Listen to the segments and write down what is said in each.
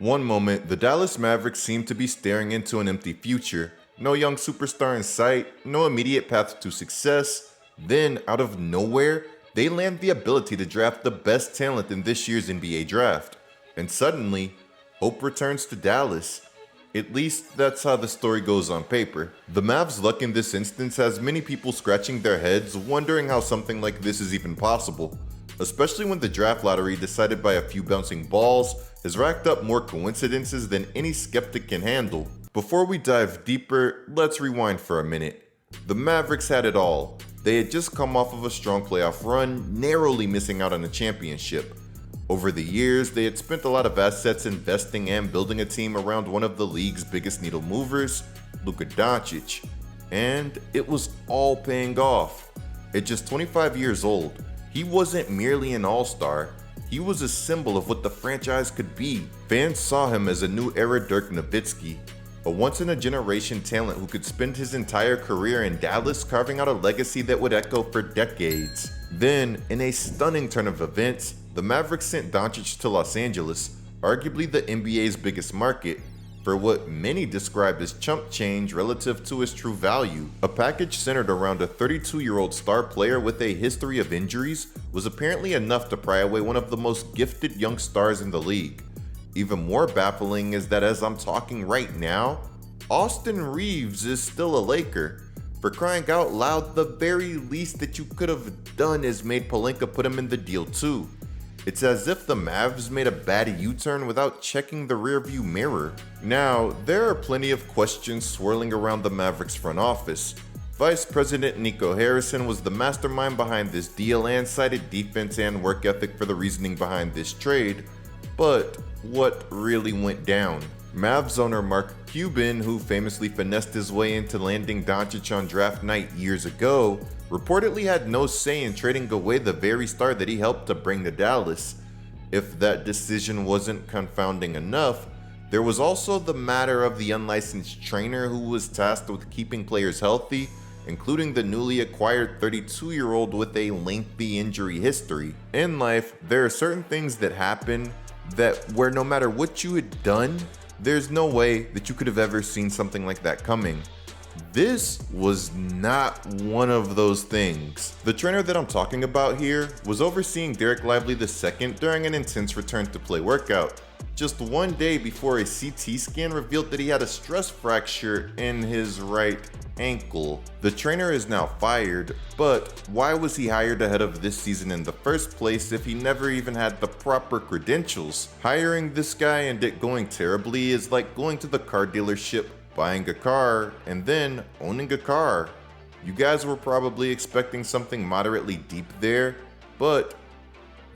One moment, the Dallas Mavericks seem to be staring into an empty future. No young superstar in sight, no immediate path to success. Then, out of nowhere, they land the ability to draft the best talent in this year's NBA draft. And suddenly, hope returns to Dallas. At least, that's how the story goes on paper. The Mavs' luck in this instance has many people scratching their heads, wondering how something like this is even possible. Especially when the draft lottery, decided by a few bouncing balls, has racked up more coincidences than any skeptic can handle. Before we dive deeper, let's rewind for a minute. The Mavericks had it all. They had just come off of a strong playoff run, narrowly missing out on a championship. Over the years, they had spent a lot of assets investing and building a team around one of the league's biggest needle movers, Luka Doncic. And it was all paying off. At just 25 years old, he wasn't merely an all-star, he was a symbol of what the franchise could be. Fans saw him as a new era Dirk Nowitzki, a once-in-a-generation talent who could spend his entire career in Dallas carving out a legacy that would echo for decades. Then, in a stunning turn of events, the Mavericks sent Doncic to Los Angeles, arguably the NBA's biggest market, for what many describe as chump change relative to his true value. A package centered around a 32-year-old star player with a history of injuries was apparently enough to pry away one of the most gifted young stars in the league. Even more baffling is that as I'm talking right now, Austin Reeves is still a Laker. For crying out loud, the very least that you could have done is made Pelinka put him in the deal too. It's as if the Mavs made a bad U-turn without checking the rearview mirror. Now, there are plenty of questions swirling around the Mavericks front office. Vice President Nico Harrison was the mastermind behind this deal and cited defense and work ethic for the reasoning behind this trade. But what really went down? Mavs owner Mark Cuban, who famously finessed his way into landing Doncic on draft night years ago, reportedly had no say in trading away the very star that he helped to bring to Dallas. If that decision wasn't confounding enough, there was also the matter of the unlicensed trainer who was tasked with keeping players healthy, including the newly acquired 32-year-old with a lengthy injury history. In life, there are certain things that happen that where no matter what you had done, there's no way that you could have ever seen something like that coming. This was not one of those things. The trainer that I'm talking about here was overseeing Derek Lively II during an intense return to play workout, just one day before a CT scan revealed that he had a stress fracture in his right ankle. The trainer is now fired, but why was he hired ahead of this season in the first place if he never even had the proper credentials? Hiring this guy and it going terribly is like going to the car dealership, buying a car, and then owning a car. You guys were probably expecting something moderately deep there, but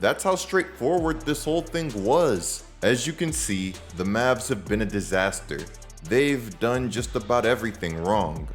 that's how straightforward this whole thing was. As you can see, the Mavs have been a disaster. They've done just about everything wrong.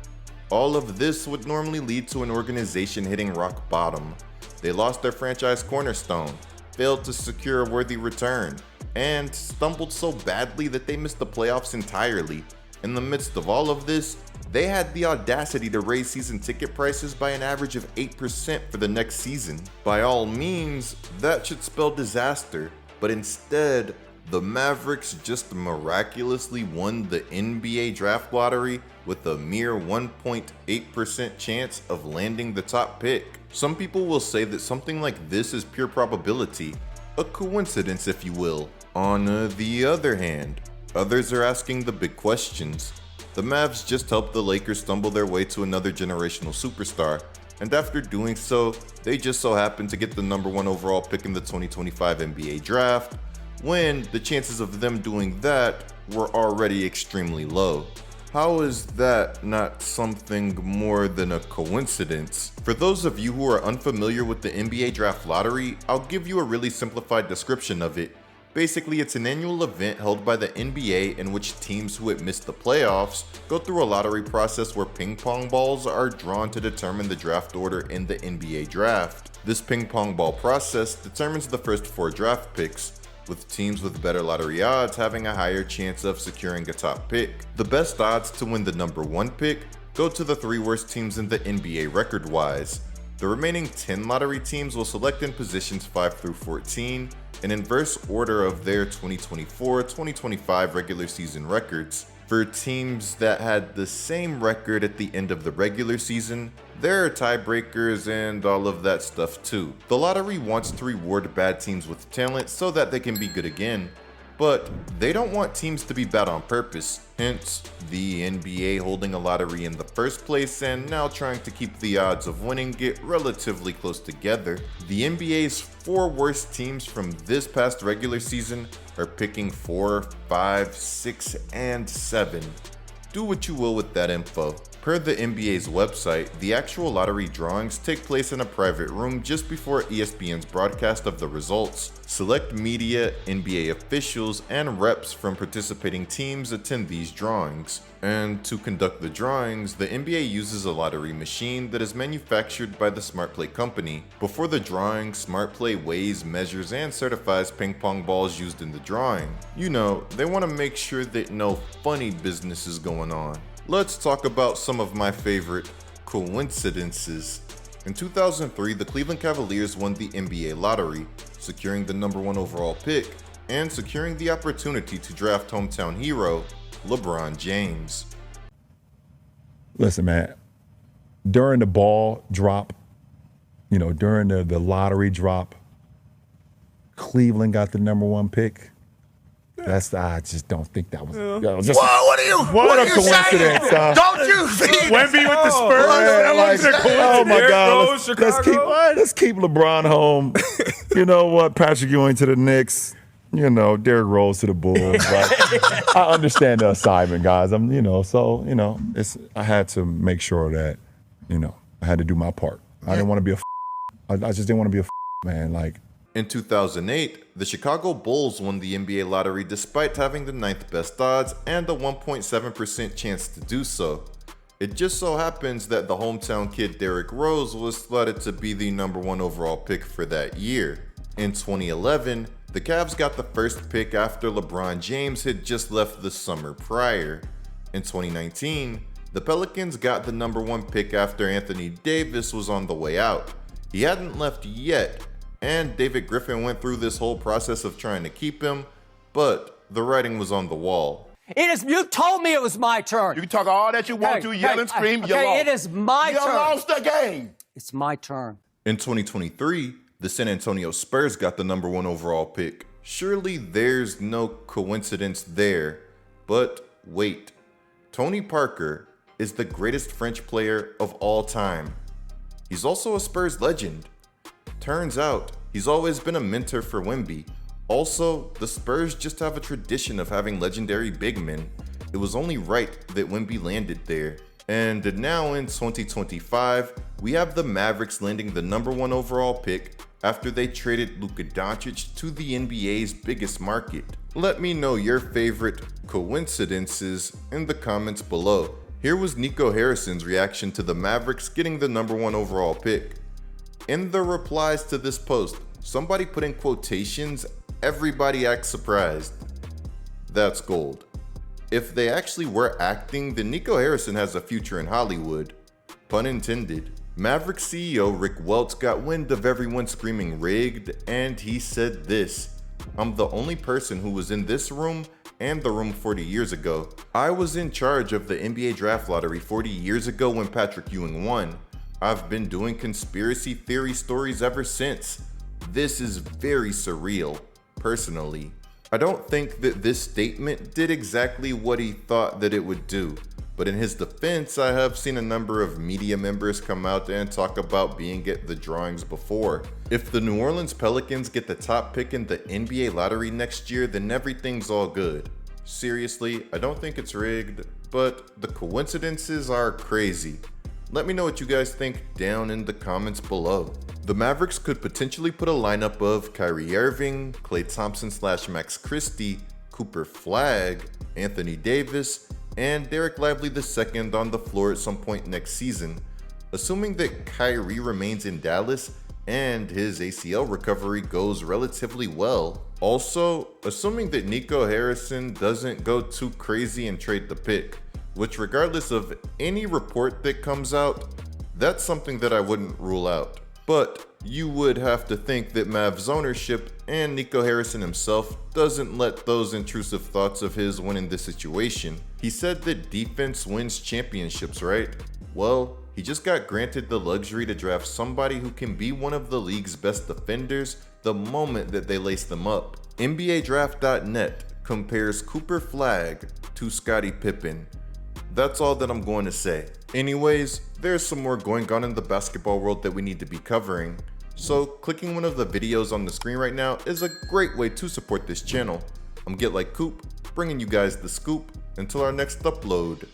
All of this would normally lead to an organization hitting rock bottom. They lost their franchise cornerstone, failed to secure a worthy return, and stumbled so badly that they missed the playoffs entirely. In the midst of all of this, they had the audacity to raise season ticket prices by an average of 8% for the next season. By all means, that should spell disaster, but instead, the Mavericks just miraculously won the NBA draft lottery with a mere 1.8% chance of landing the top pick. Some people will say that something like this is pure probability, a coincidence if you will. On the other hand, others are asking the big questions. The Mavs just helped the Lakers stumble their way to another generational superstar, and after doing so, they just so happened to get the number 1 overall pick in the 2025 NBA draft, when the chances of them doing that were already extremely low. How is that not something more than a coincidence? For those of you who are unfamiliar with the NBA draft lottery, I'll give you a really simplified description of it. Basically, it's an annual event held by the NBA in which teams who had missed the playoffs go through a lottery process where ping pong balls are drawn to determine the draft order in the NBA draft. This ping pong ball process determines the first 4 draft picks, with teams with better lottery odds having a higher chance of securing a top pick. The best odds to win the number 1 pick go to the 3 worst teams in the NBA record-wise. The remaining 10 lottery teams will select in positions 5 through 14, in inverse order of their 2024-2025 regular season records. For teams that had the same record at the end of the regular season, there are tiebreakers and all of that stuff too. The lottery wants to reward bad teams with talent so that they can be good again, but they don't want teams to be bad on purpose, hence the NBA holding a lottery in the first place and now trying to keep the odds of winning it relatively close together. The NBA's 4 worst teams from this past regular season are picking 4, 5, 6, and 7. Do what you will with that info. Per the NBA's website, the actual lottery drawings take place in a private room just before ESPN's broadcast of the results. Select media, NBA officials, and reps from participating teams attend these drawings. And to conduct the drawings, the NBA uses a lottery machine that is manufactured by the SmartPlay company. Before the drawing, SmartPlay weighs, measures, and certifies ping pong balls used in the drawing. You know, they want to make sure that no funny business is going on. Let's talk about some of my favorite coincidences. In 2003, the Cleveland Cavaliers won the NBA lottery, securing the #1 overall pick and securing the opportunity to draft hometown hero LeBron James. Listen, man, during the ball drop, during the lottery drop, Cleveland got the #1 pick. I just don't think that was. Just, Whoa, what are you coincidence. saying? Don't you see? Wemby with the Spurs. Oh my God! Let's keep LeBron home. You know what? Patrick Ewing to the Knicks. Derrick Rose to the Bulls. Like, I understand the assignment, guys. I had to make sure that, I had to do my part. I didn't want to be I just didn't want to be man. Like. In 2008, the Chicago Bulls won the NBA lottery despite having the 9th best odds and a 1.7% chance to do so. It just so happens that the hometown kid Derrick Rose was slotted to be the #1 overall pick for that year. In 2011, the Cavs got the first pick after LeBron James had just left the summer prior. In 2019, the Pelicans got the #1 pick after Anthony Davis was on the way out. He hadn't left yet, and David Griffin went through this whole process of trying to keep him, but the writing was on the wall. You told me it was my turn. You can talk all that you want to, yell and scream, you lost. It is my turn. You lost the game. It's my turn. In 2023, the San Antonio Spurs got the #1 overall pick. Surely there's no coincidence there, but wait. Tony Parker is the greatest French player of all time. He's also a Spurs legend. Turns out, he's always been a mentor for Wemby. Also, the Spurs just have a tradition of having legendary big men. It was only right that Wemby landed there. And now in 2025, we have the Mavericks landing the #1 overall pick after they traded Luka Doncic to the NBA's biggest market. Let me know your favorite coincidences in the comments below. Here was Nico Harrison's reaction to the Mavericks getting the #1 overall pick. In the replies to this post, somebody put in quotations, "Everybody acts surprised." That's gold. If they actually were acting, then Nico Harrison has a future in Hollywood. Pun intended. Mavericks CEO Rick Welts got wind of everyone screaming rigged, and he said this: "I'm the only person who was in this room and the room 40 years ago. I was in charge of the NBA draft lottery 40 years ago when Patrick Ewing won. I've been doing conspiracy theory stories ever since. This is very surreal, personally." I don't think that this statement did exactly what he thought that it would do, but in his defense, I have seen a number of media members come out and talk about being at the drawings before. If the New Orleans Pelicans get the top pick in the NBA lottery next year, then everything's all good. Seriously, I don't think it's rigged, but the coincidences are crazy. Let me know what you guys think down in the comments below. The Mavericks could potentially put a lineup of Kyrie Irving, Klay Thompson/Max Christie, Cooper Flagg, Anthony Davis, and Derek Lively II on the floor at some point next season, assuming that Kyrie remains in Dallas and his ACL recovery goes relatively well. Also, assuming that Nico Harrison doesn't go too crazy and trade the pick, which regardless of any report that comes out, that's something that I wouldn't rule out. But you would have to think that Mavs ownership and Nico Harrison himself doesn't let those intrusive thoughts of his win in this situation. He said that defense wins championships, right? Well, he just got granted the luxury to draft somebody who can be one of the league's best defenders the moment that they lace them up. NBADraft.net compares Cooper Flagg to Scottie Pippen. That's all that I'm going to say. Anyways, there's some more going on in the basketball world that we need to be covering, so clicking one of the videos on the screen right now is a great way to support this channel. I'm GetLikeCoop, bringing you guys the scoop until our next upload.